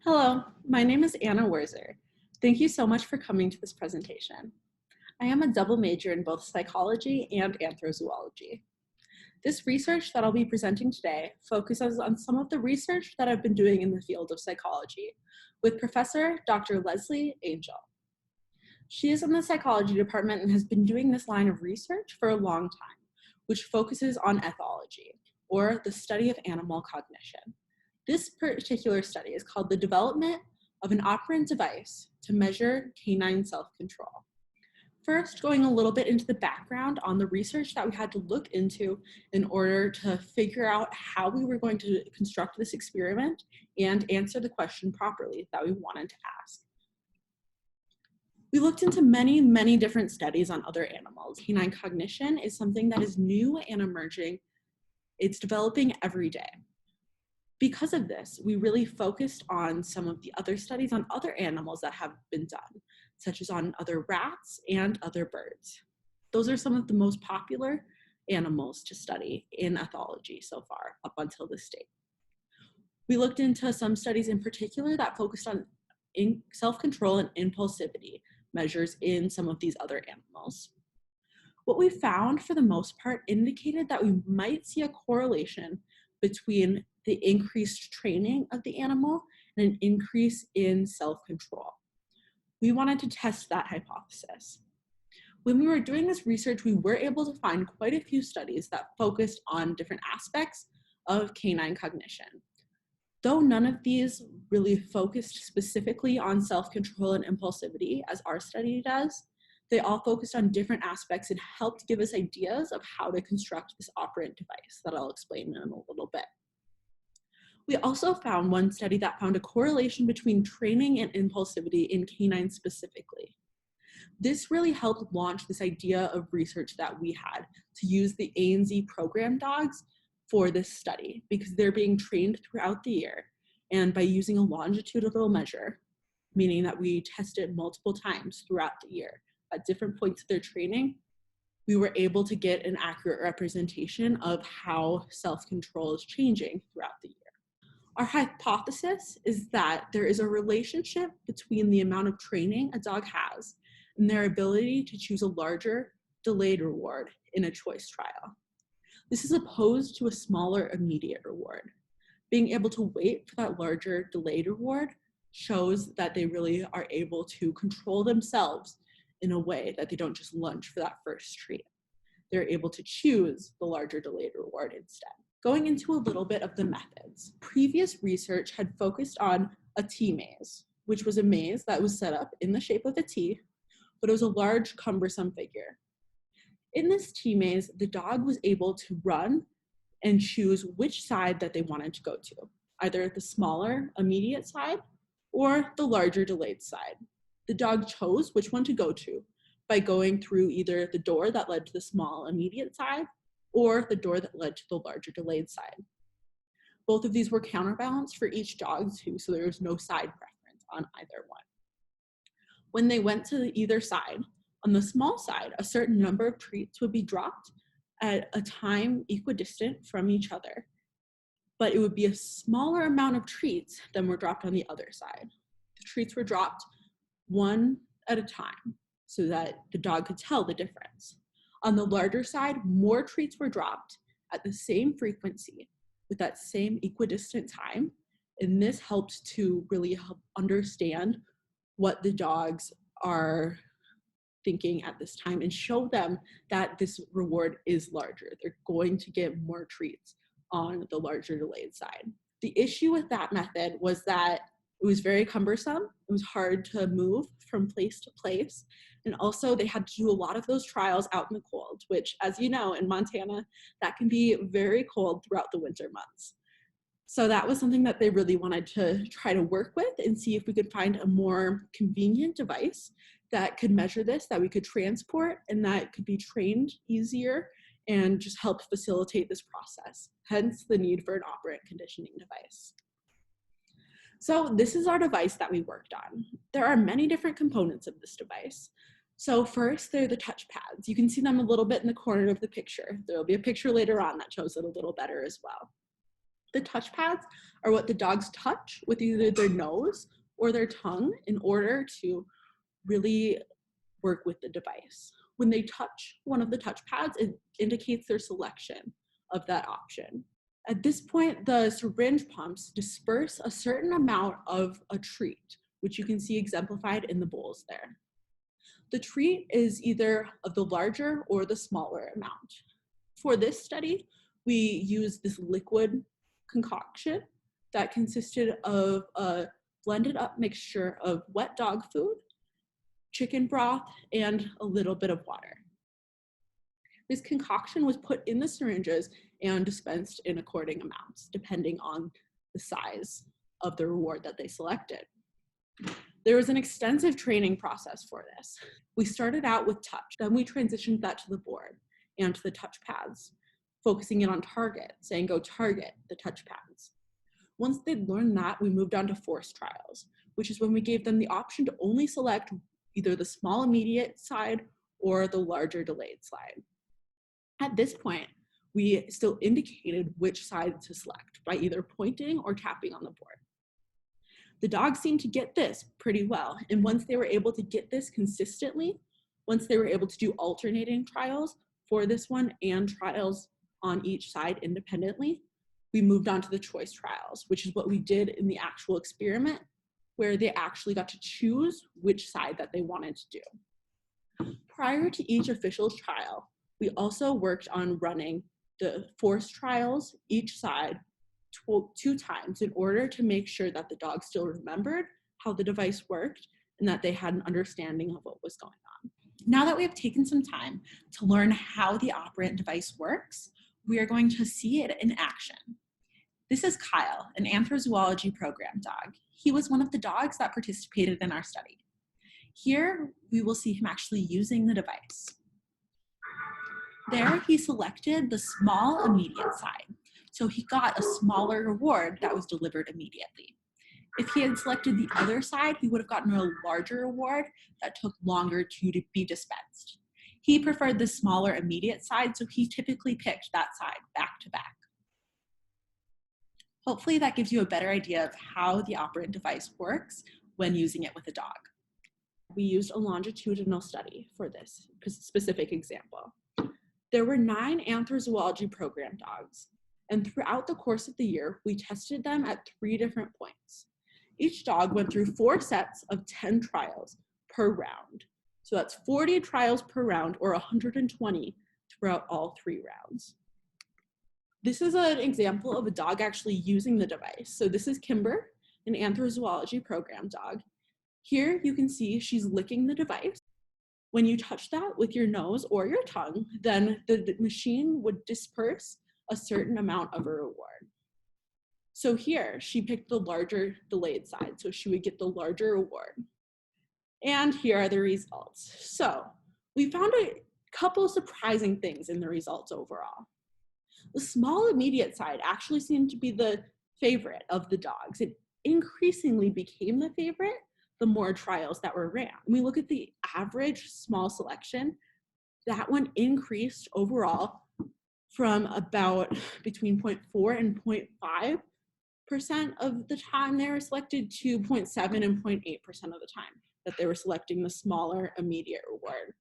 Hello, my name is Anna Wurzer. Thank you so much for coming to this presentation. I am a double major in both psychology and anthrozoology. This research that I'll be presenting today focuses on some of the research that I've been doing in the field of psychology with Professor Dr. Leslie Angel. She is in the psychology department and has been doing this line of research for a long time, which focuses on ethology, or the study of animal cognition. This particular study is called the development of an operant device to measure canine self-control. First, going a little bit into the background on the research that we had to look into in order to figure out how we were going to construct this experiment and answer the question properly that we wanted to ask. We looked into many different studies on other animals. Canine cognition is something that is new and emerging. It's developing every day. Because of this, we really focused on some of the other studies on other animals that have been done, such as on other rats and other birds. Those are some of the most popular animals to study in ethology so far, up until this date. We looked into some studies in particular that focused on self-control and impulsivity measures in some of these other animals. What we found, for the most part, indicated that we might see a correlation between the increased training of the animal and an increase in self-control. We wanted to test that hypothesis. When we were doing this research, we were able to find quite a few studies that focused on different aspects of canine cognition. Though none of these really focused specifically on self-control and impulsivity, as our study does, they all focused on different aspects and helped give us ideas of how to construct this operant device that I'll explain in a little bit. We also found one study that found a correlation between training and impulsivity in canines specifically. This really helped launch this idea of research that we had to use the Ainslie program dogs for this study, because they're being trained throughout the year, and by using a longitudinal measure, meaning that we tested multiple times throughout the year at different points of their training, we were able to get an accurate representation of how self-control is changing throughout the year. Our hypothesis is that there is a relationship between the amount of training a dog has and their ability to choose a larger delayed reward in a choice trial. This is opposed to a smaller immediate reward. Being able to wait for that larger delayed reward shows that they really are able to control themselves in a way that they don't just lunge for that first treat. They're able to choose the larger delayed reward instead. Going into a little bit of the methods, previous research had focused on a T maze, which was a maze that was set up in the shape of a T, but it was a large, cumbersome figure. In this T maze, the dog was able to run and choose which side that they wanted to go to, either the smaller, immediate side or the larger, delayed side. The dog chose which one to go to by going through either the door that led to the small, immediate side or the door that led to the larger, delayed side. Both of these were counterbalanced for each dog too, so there was no side preference on either one. When they went to either side, on the small side, a certain number of treats would be dropped at a time equidistant from each other, but it would be a smaller amount of treats than were dropped on the other side. The treats were dropped one at a time so that the dog could tell the difference. On the larger side, more treats were dropped at the same frequency with that same equidistant time, and this helped to really help understand what the dogs are thinking at this time and show them that this reward is larger. They're going to get more treats on the larger delayed side. The issue with that method was that it was very cumbersome. It was hard to move from place to place. And also they had to do a lot of those trials out in the cold, which, as you know, in Montana, that can be very cold throughout the winter months. So that was something that they really wanted to try to work with and see if we could find a more convenient device that could measure this, that we could transport, and that could be trained easier and just help facilitate this process. Hence the need for an operant conditioning device. So this is our device that we worked on. There are many different components of this device. So first, they're the touchpads. You can see them a little bit in the corner of the picture. There will be a picture later on that shows it a little better as well. The touchpads are what the dogs touch with either their nose or their tongue in order to really work with the device. When they touch one of the touchpads, it indicates their selection of that option. At this point, the syringe pumps disperse a certain amount of a treat, which you can see exemplified in the bowls there. The treat is either of the larger or the smaller amount. For this study, we used this liquid concoction that consisted of a blended up mixture of wet dog food, chicken broth, and a little bit of water. This concoction was put in the syringes and dispensed in according amounts, depending on the size of the reward that they selected. There was an extensive training process for this. We started out with touch, then we transitioned that to the board and to the touchpads, focusing in on target, saying go target the touchpads. Once they'd learned that, we moved on to force trials, which is when we gave them the option to only select either the small immediate side or the larger delayed side. At this point, we still indicated which side to select by either pointing or tapping on the board. The dogs seemed to get this pretty well, and once they were able to get this consistently, once they were able to do alternating trials for this one and trials on each side independently, we moved on to the choice trials, which is what we did in the actual experiment, where they actually got to choose which side that they wanted to do. Prior to each official trial, we also worked on running the force trials each side 2 times in order to make sure that the dog still remembered how the device worked and that they had an understanding of what was going on. Now that we have taken some time to learn how the Operant device works, we are going to see it in action. This is Kyle, an Anthrozoology program dog. He was one of the dogs that participated in our study. Here, we will see him actually using the device. There, he selected the small immediate side, so he got a smaller reward that was delivered immediately. If he had selected the other side, he would have gotten a larger reward that took longer to be dispensed. He preferred the smaller immediate side, so he typically picked that side back to back. Hopefully that gives you a better idea of how the Operant device works when using it with a dog. We used a longitudinal study for this specific example. There were 9 Anthrozoology program dogs, and throughout the course of the year, we tested them at 3 different points. Each dog went through 4 sets of 10 trials per round. So that's 40 trials per round, or 120 throughout all 3 rounds. This is an example of a dog actually using the device. So this is Kimber, an Anthrozoology program dog. Here you can see she's licking the device. When you touch that with your nose or your tongue, then the machine would disperse a certain amount of a reward. So here, she picked the larger delayed side, so she would get the larger reward. And here are the results. So we found a couple surprising things in the results overall. The small immediate side actually seemed to be the favorite of the dogs. It increasingly became the favorite the more trials that were ran. When we look at the average small selection, that one increased overall from about between 0.4 and 0.5% of the time they were selected to 0.7 and 0.8% of the time that they were selecting the smaller immediate reward.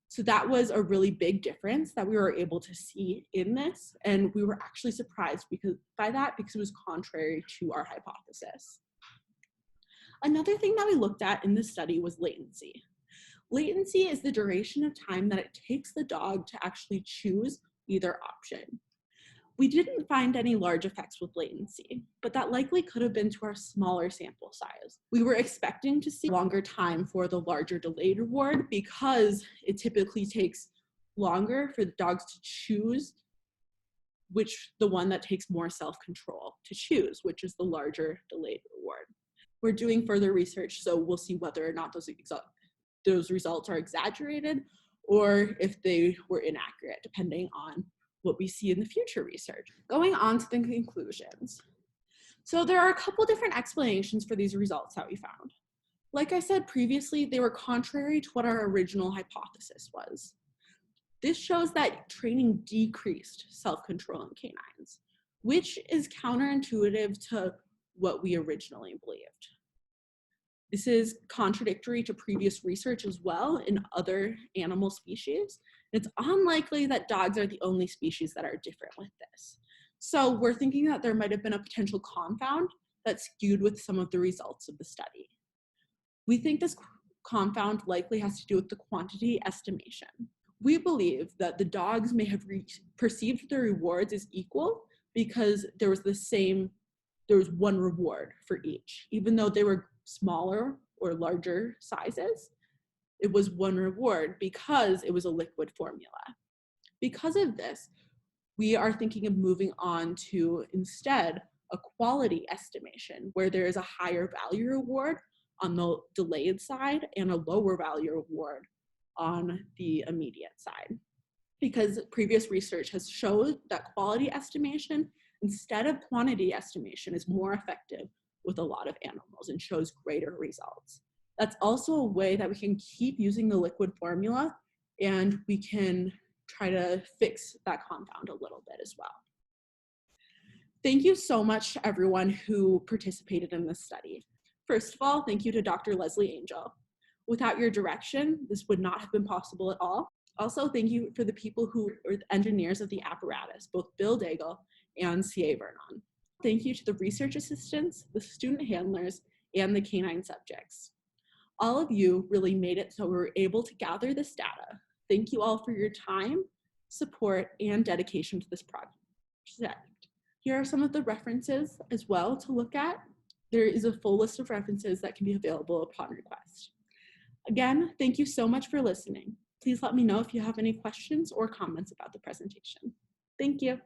So that was a really big difference that we were able to see in this, and we were actually surprised by that because it was contrary to our hypothesis. Another thing that we looked at in this study was latency. Latency is the duration of time that it takes the dog to actually choose either option. We didn't find any large effects with latency, but that likely could have been to our smaller sample size. We were expecting to see longer time for the larger delayed reward because it typically takes longer for the dogs to choose the one that takes more self-control to choose, which is the larger delayed reward. We're doing further research, so we'll see whether or not those results are exaggerated or if they were inaccurate, depending on what we see in the future research. Going on to the conclusions. So there are a couple different explanations for these results that we found. Like I said previously, they were contrary to what our original hypothesis was. This shows that training decreased self-control in canines. which is counterintuitive to what we originally believed. This is contradictory to previous research as well in other animal species. It's unlikely that dogs are the only species that are different with this. So we're thinking that there might have been a potential confound that skewed with some of the results of the study. We think this confound likely has to do with the quantity estimation. We believe that the dogs may have perceived the rewards as equal because there was one reward for each. Even though they were smaller or larger sizes, it was one reward because it was a liquid formula. Because of this, we are thinking of moving on to instead a quality estimation where there is a higher value reward on the delayed side and a lower value reward on the immediate side. Because previous research has showed that quality estimation instead of quantity estimation is more effective with a lot of animals and shows greater results. That's also a way that we can keep using the liquid formula, and we can try to fix that confound a little bit as well. Thank you so much to everyone who participated in this study. First of all, thank you to Dr. Leslie Angel. Without your direction, this would not have been possible at all. Also, thank you for the people who are the engineers of the apparatus, both Bill Daigle and C.A. Vernon. Thank you to the research assistants, the student handlers, and the canine subjects. All of you really made it so we were able to gather this data. Thank you all for your time, support, and dedication to this project. Here are some of the references as well to look at. There is a full list of references that can be available upon request. Again, thank you so much for listening. Please let me know if you have any questions or comments about the presentation. Thank you.